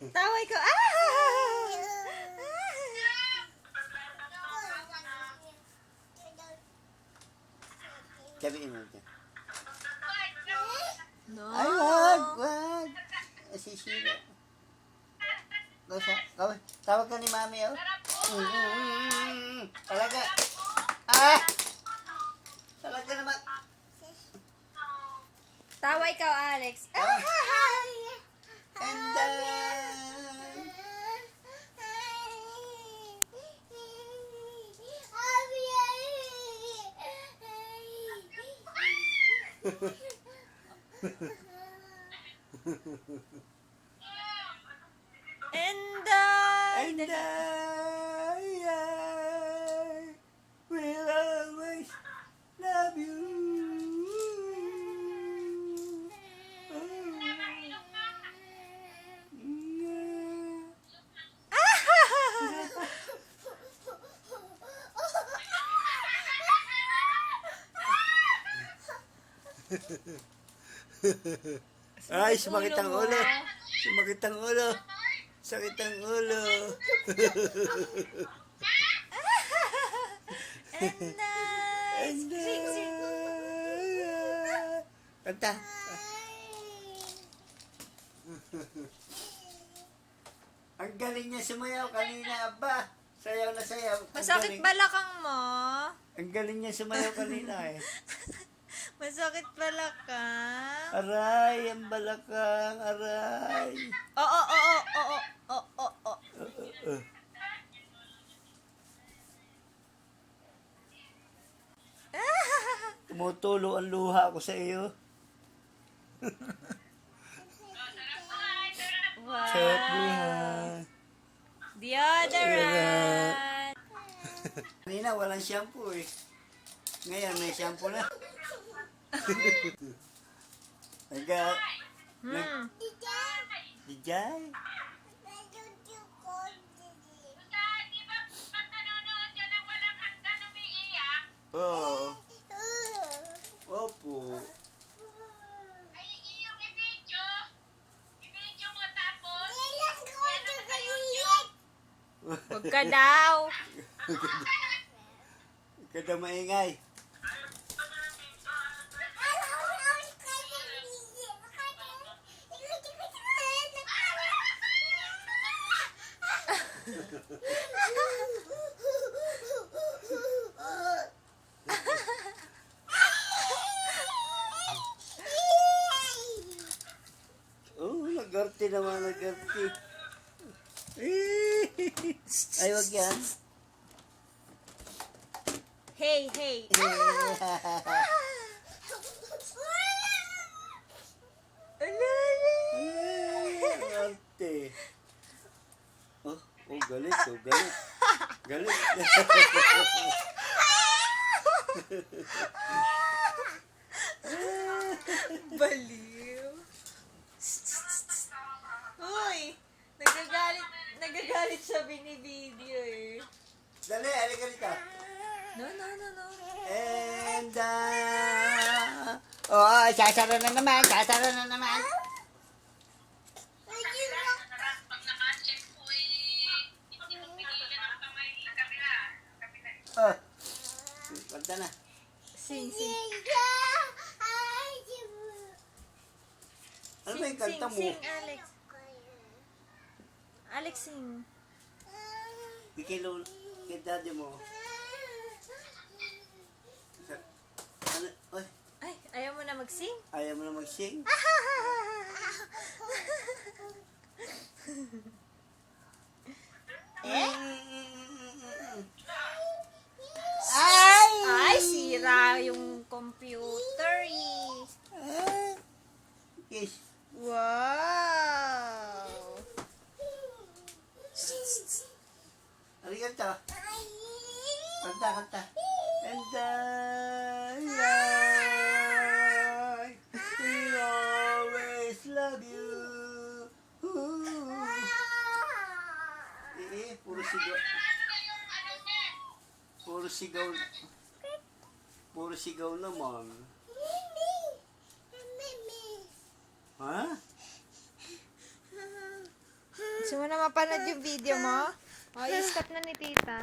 Taway ko. Sabihin mo dyan. No. Ay, wag. Sisira. Tawag ka ni mami, oh. Talaga. Talaga naman. Taway ka, Alex. And And I will always love you. Ay, sumakit ang ulo. Sumakit ang ulo. Sakit ang ulo. And Kanta. Ang galing niya sumayaw kanina, aba. Sayaw na sayaw. masakit balakang mo? Ang galing niya sumayaw kanina eh. Masakit balakang? Aray, ang balakang, aray. Oo. Tumutulo ang luha ko sa iyo. Sarap Wow. buhay. Deodorant. Kanina walang shampoo eh. Ngayon may shampoo na. Dijay. Oo. Opo. Huwag ka daw. Kada maingay. Oh, nagarte naman, nagarte. Ay, wag yan. Hey. Arte. Oh, galit. Galit. Baliw. Uy, nagagalit siya binibideo eh. Dali, halika dito. No. And, sasara na naman. Oh, kanta na. Sing. Ano ba yung kanta mo? Sing, Alex. Alex, sing. Kay daddy mo. Ano? Oy, Ay, ayaw mo na mag-sing? ayaw mo na mag-sing? Ay, sira yung computer eh. Yes. Wow. Ano yung kanta? Kanta. And I will always love you. Puro sigaw. Puro sigaw. Puro sigaw naman. Ha? Gusto mo na mapanood yung video mo? O, i-stop na ni tita.